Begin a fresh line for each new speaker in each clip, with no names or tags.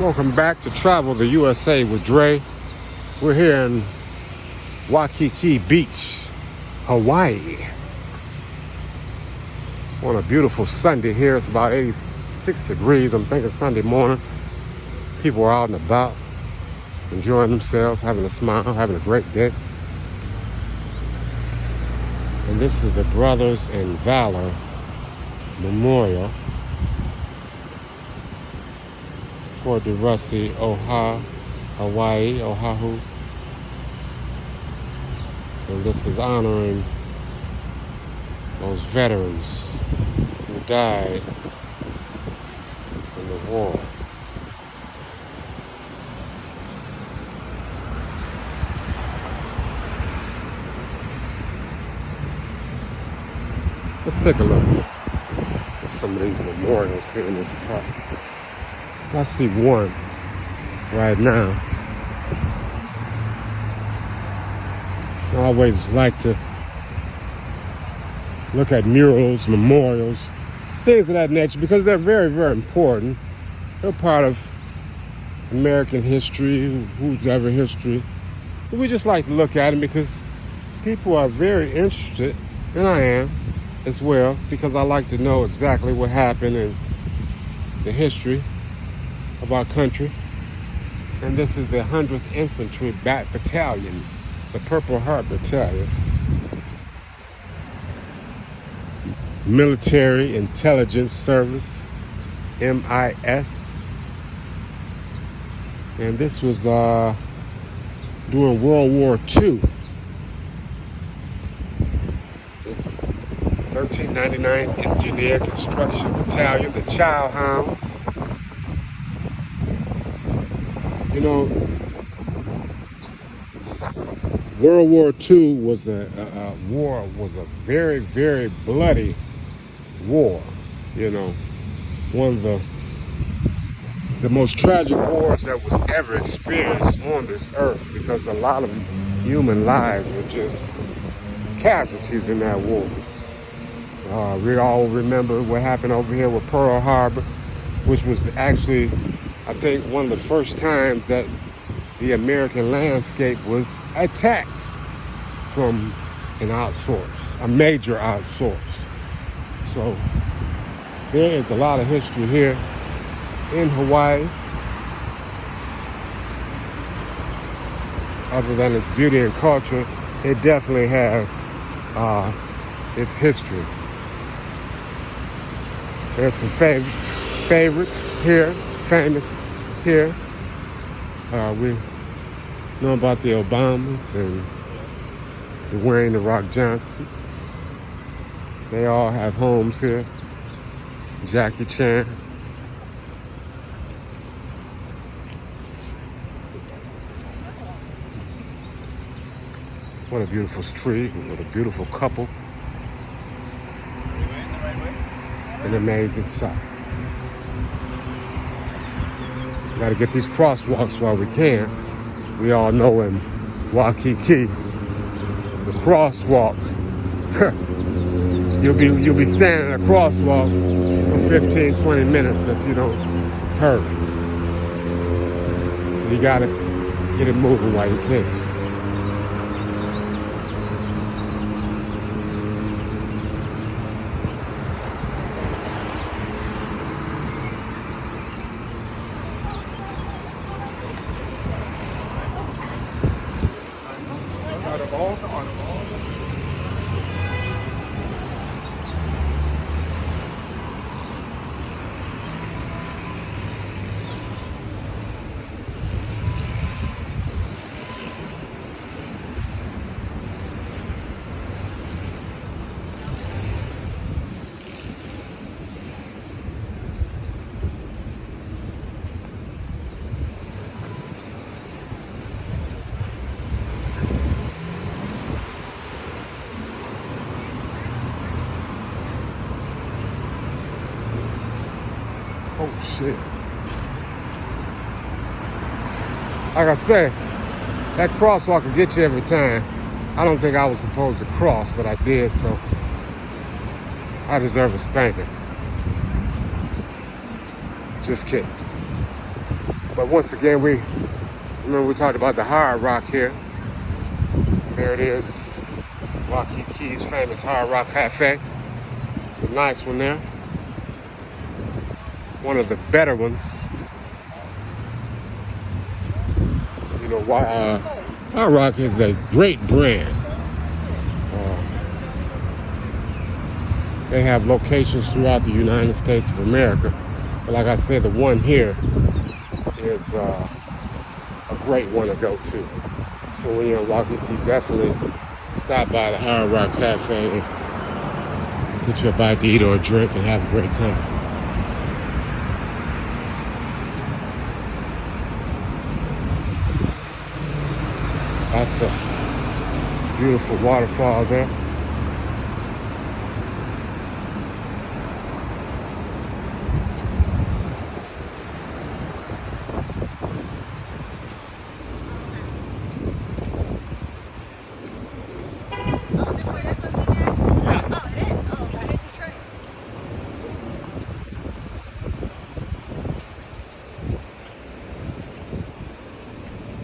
Welcome back to Travel the USA with Dray. We're here in Waikiki Beach, Hawaii. On a beautiful Sunday here. It's about 86 degrees. I'm thinking Sunday morning. People are out and about, enjoying themselves, having a smile, having a great day. And this is the Brothers in Valor Memorial for Durasi, Hawaii, Oahu. And this is honoring those veterans who died in the war. Let's take a look at some of these memorials here in this park. I see one right now. I always like to look at murals, memorials, things of that nature, because they're very, very important. They're part of American history, who's ever history. But we just like to look at them because people are very interested, and I am as well, because I like to know exactly what happened in the history of our country. And this is the 100th Infantry Battalion, the Purple Heart Battalion. Military Intelligence Service, MIS. And this was during World War II. 1399 Engineer Construction Battalion, the Child Hounds. You know, World War II was a very, very bloody war. You know, one of the most tragic wars that was ever experienced on this earth, because a lot of human lives were just casualties in that war. We all remember what happened over here with Pearl Harbor, which was actually, I think, one of the first times that the American landscape was attacked from an outsource, a major outsource. So there is a lot of history here in Hawaii, other than its beauty and culture. It definitely has its history. There's some favorites here, famous here. We know about the Obamas and Dwayne "The Rock" Johnson. They all have homes here. Jackie Chan. What a beautiful street, what a beautiful couple. An amazing sight. Got to get these crosswalks while we can. We all know in Waikiki, the crosswalk. you'll be standing at a crosswalk for 15, 20 minutes if you don't hurry. So you got to get it moving while you can. Oh shit. Like I said, that crosswalk will get you every time. I don't think I was supposed to cross, but I did, so I deserve a spanking. Just kidding. But once again, remember we talked about the Hard Rock here. There it is, Waikiki's famous Hard Rock Cafe. It's a nice one there. One of the better ones. You know, Hard Rock is a great brand. They have locations throughout the United States of America. But like I said, the one here is a great one to go to. So when you're in Waikiki, definitely stop by the Hard Rock Cafe and get you a bite to eat or a drink and have a great time. That's a beautiful waterfall there.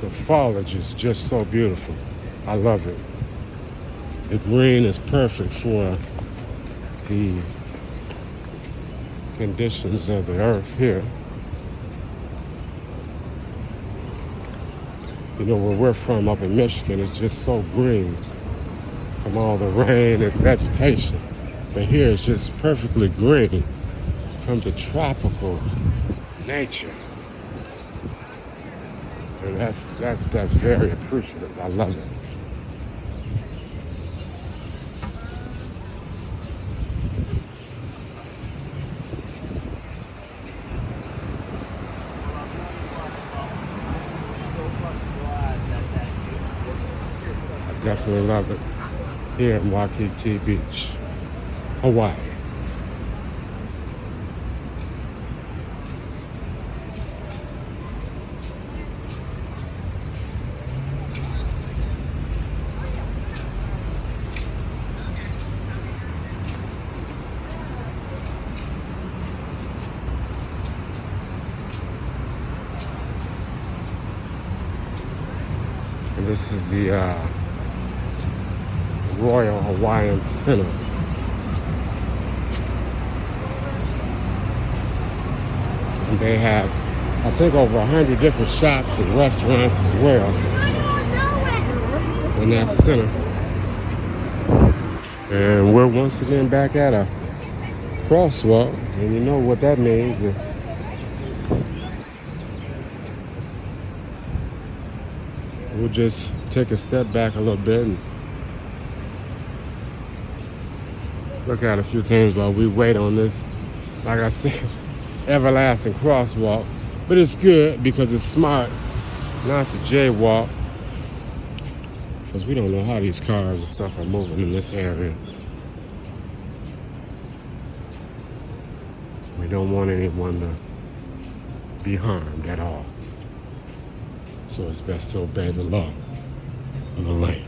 The foliage is just so beautiful. I love it. The green is perfect for the conditions of the earth here. You know, where we're from up in Michigan, it's just so green from all the rain and vegetation. But here it's just perfectly green from the tropical nature. And that's very appreciative. I love it. I definitely love it here in Waikiki Beach, Hawaii. And this is the Royal Hawaiian Center. And they have, I think, over 100 different shops and restaurants as well in that center. And we're once again back at a crosswalk, and you know what that means. We'll just take a step back a little bit and look at a few things while we wait on this, like I said, everlasting crosswalk. But it's good because it's smart not to jaywalk, because we don't know how these cars and stuff are moving in this area. We don't want anyone to be harmed at all. So it's best to obey the law of the land.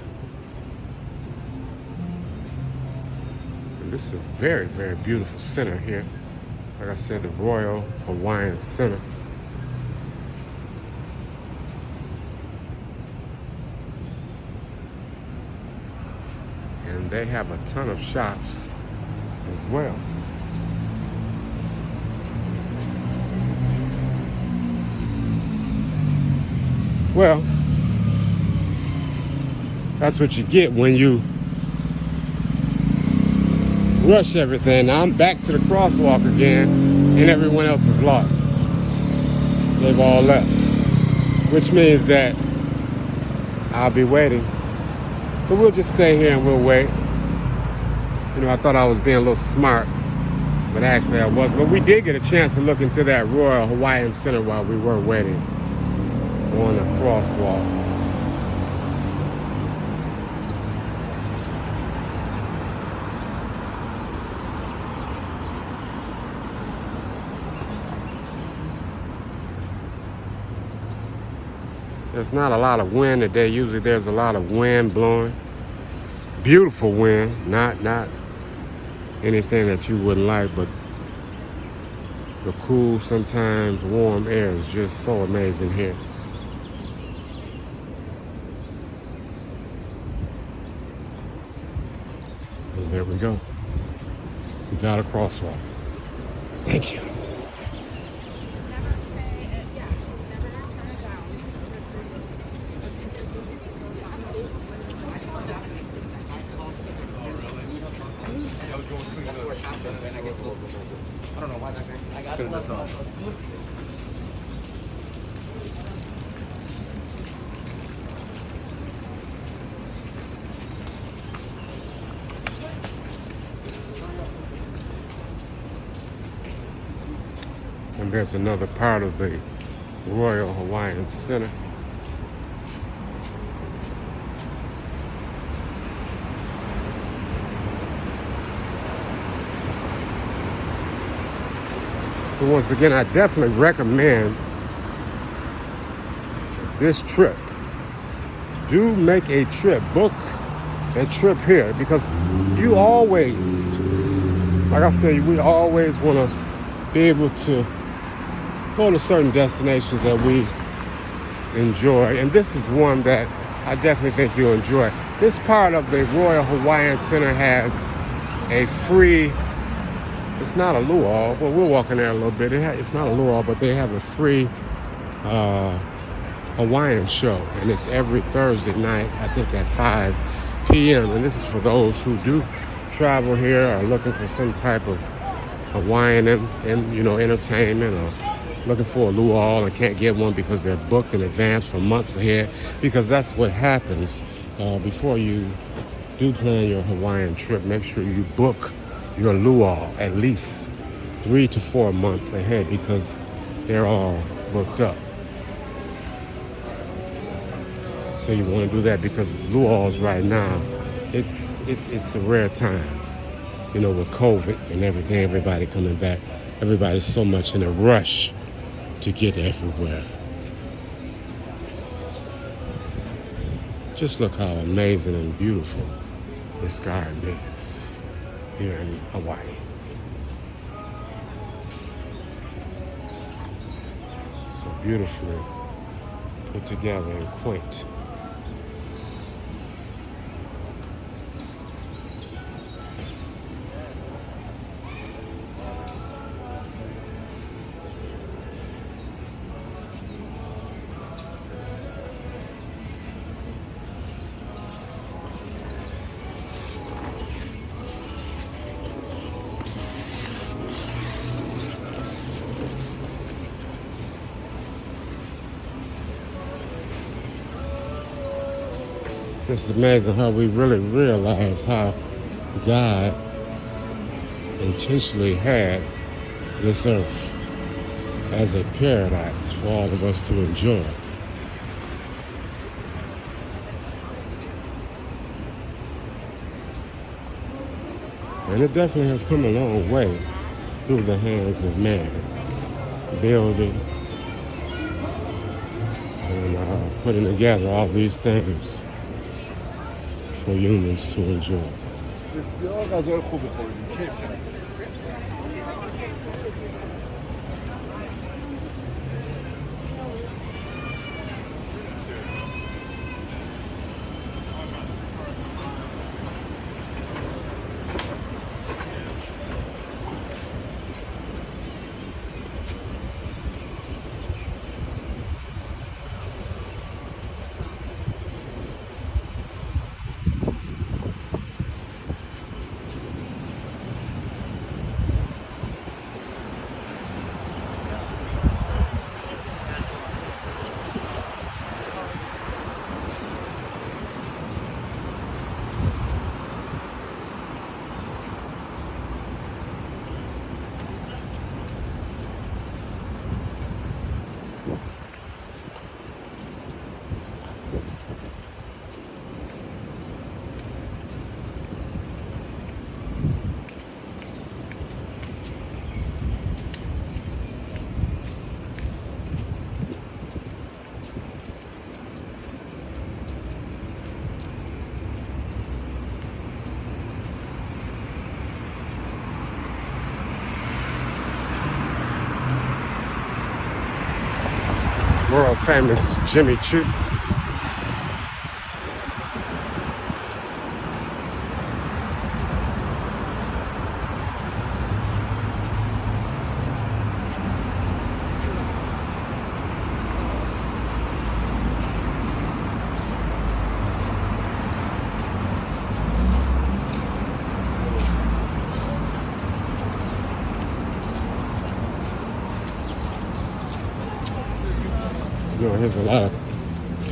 And this is a very, very beautiful center here. Like I said, the Royal Hawaiian Center. And they have a ton of shops as well. Well, that's what you get when you rush everything. Now I'm back to the crosswalk again, and everyone else is lost. They've all left, which means that I'll be waiting. So we'll just stay here and we'll wait. You know, I thought I was being a little smart, but actually I wasn't. But we did get a chance to look into that Royal Hawaiian Center while we were waiting on the crosswalk. There's not a lot of wind today. Usually there's a lot of wind blowing. Beautiful wind, not anything that you wouldn't like, but The cool, sometimes warm air is just so amazing here. And there we go. We got a crosswalk. Thank you.
I don't know why that guy. I got it.
And there's another part of the Royal Hawaiian Center. But once again, I definitely recommend this trip. Do make a trip. Book a trip here, because you always, like I said, we always want to be able to go to certain destinations that we enjoy. And this is one that I definitely think you'll enjoy. This part of the Royal Hawaiian Center has a free, it's not a luau, well, we're walking there a little bit. It's not a luau, but they have a free Hawaiian show, and it's every Thursday night, I think at 5 p.m. And this is for those who do travel here, or looking for some type of Hawaiian entertainment, or looking for a luau and can't get one because they're booked in advance for months ahead. Because that's what happens before you do plan your Hawaiian trip. Make sure you book your luau at least 3 to 4 months ahead, because they're all booked up. So you want to do that, because luau's right now, it's a rare time. You know, with COVID and everything, everybody coming back, everybody's so much in a rush to get everywhere. Just look how amazing and beautiful this garden is here in Hawaii. So beautifully put together and quaint. It's amazing how we really realize how God intentionally had this earth as a paradise for all of us to enjoy. And it definitely has come a long way through the hands of man, building and putting together all these things for humans to enjoy. world famous Jimmy Choo. You know, here's a lot of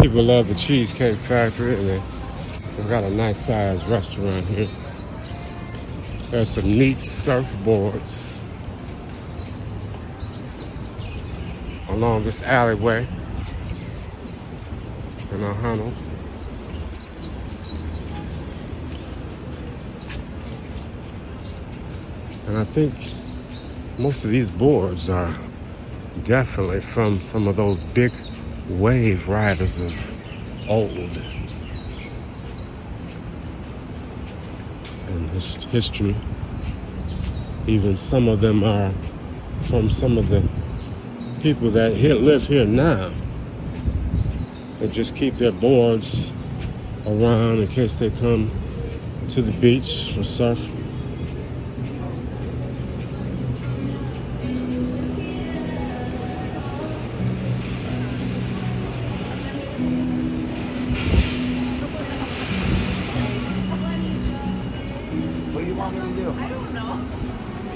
people love the Cheesecake Factory, and they've got a nice sized restaurant here. There's some neat surfboards along this alleyway in Ohio. And I think most of these boards are definitely from some of those big wave riders of old in history. Even some of them are from some of the people that live here now. They just keep their boards around in case they come to the beach for surf.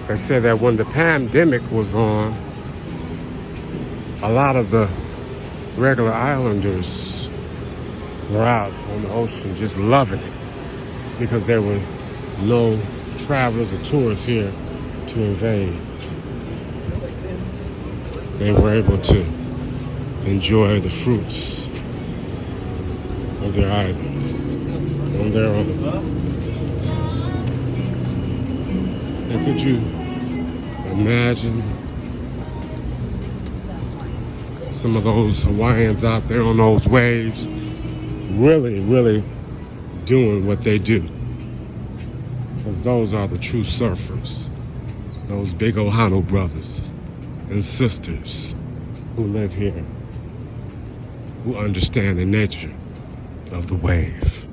They said that when the pandemic was on, a lot of the regular islanders were out on the ocean just loving it because there were no travelers or tourists here to invade. They were able to enjoy the fruits of their island on their own. And could you imagine some of those Hawaiians out there on those waves really doing what they do? Because those are the true surfers, those big Ohio brothers and sisters who live here, who understand the nature of the wave.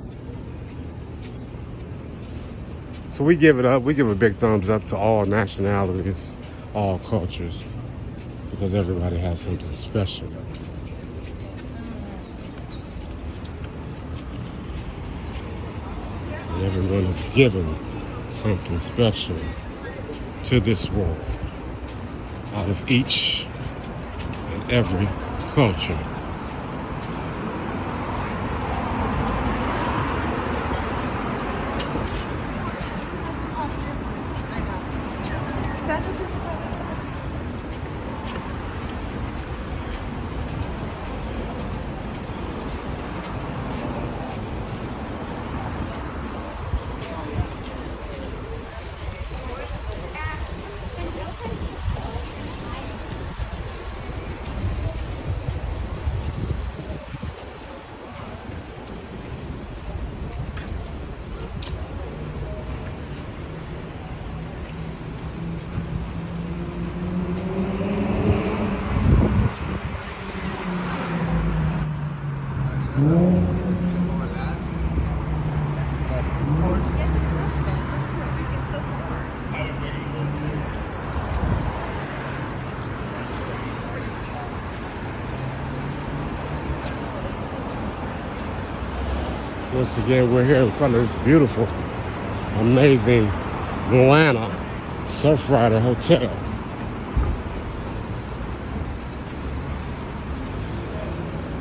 So we give it up. We give a big thumbs up to all nationalities, all cultures, because everybody has something special. And everyone is given something special to this world out of each and every culture. Once again, we're here in front of this beautiful, amazing Moana Surf Rider Hotel.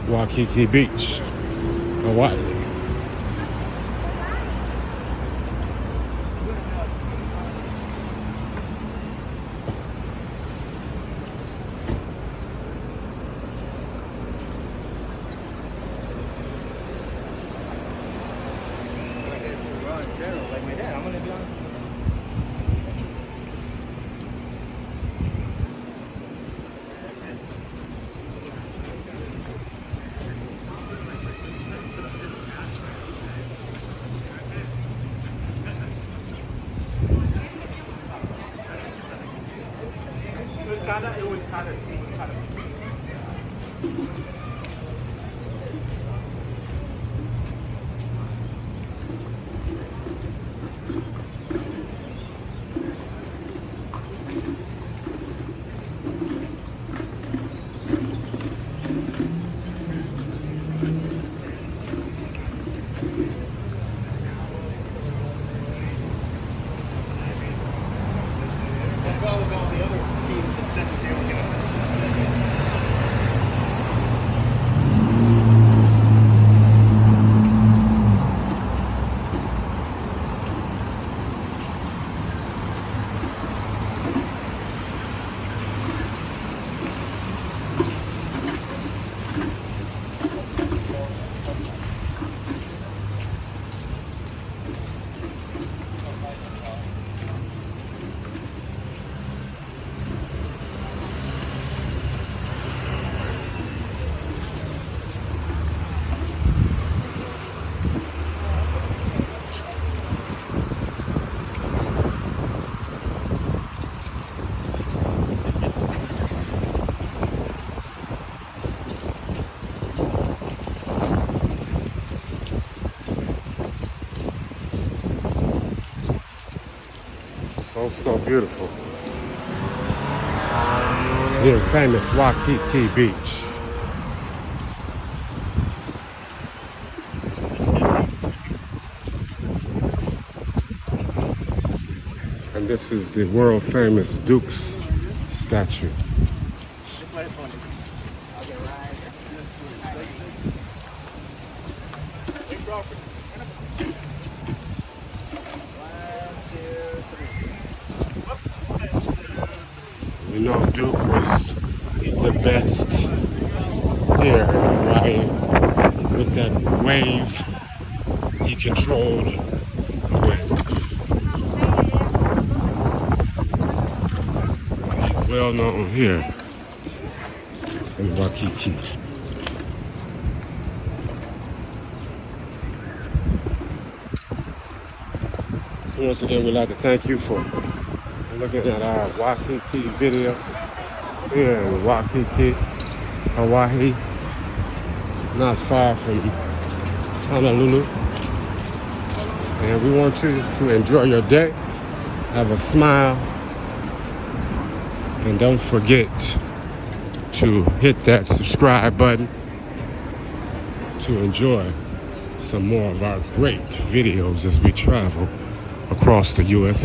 Waikiki Beach, Hawaii.
Like my dad, I'm gonna be on. It was kind of.
So beautiful. Here, famous Waikiki Beach. And this is the world famous Duke's statue. You know, Duke was the best here in Hawaii with that wave. He controlled the wave. He's well known here in Waikiki. So once again, we'd like to thank you for looking at our Waikiki video here in Waikiki, Hawaii, not far from Honolulu. And we want you to enjoy your day, have a smile, and don't forget to hit that subscribe button to enjoy some more of our great videos as we travel across the U.S.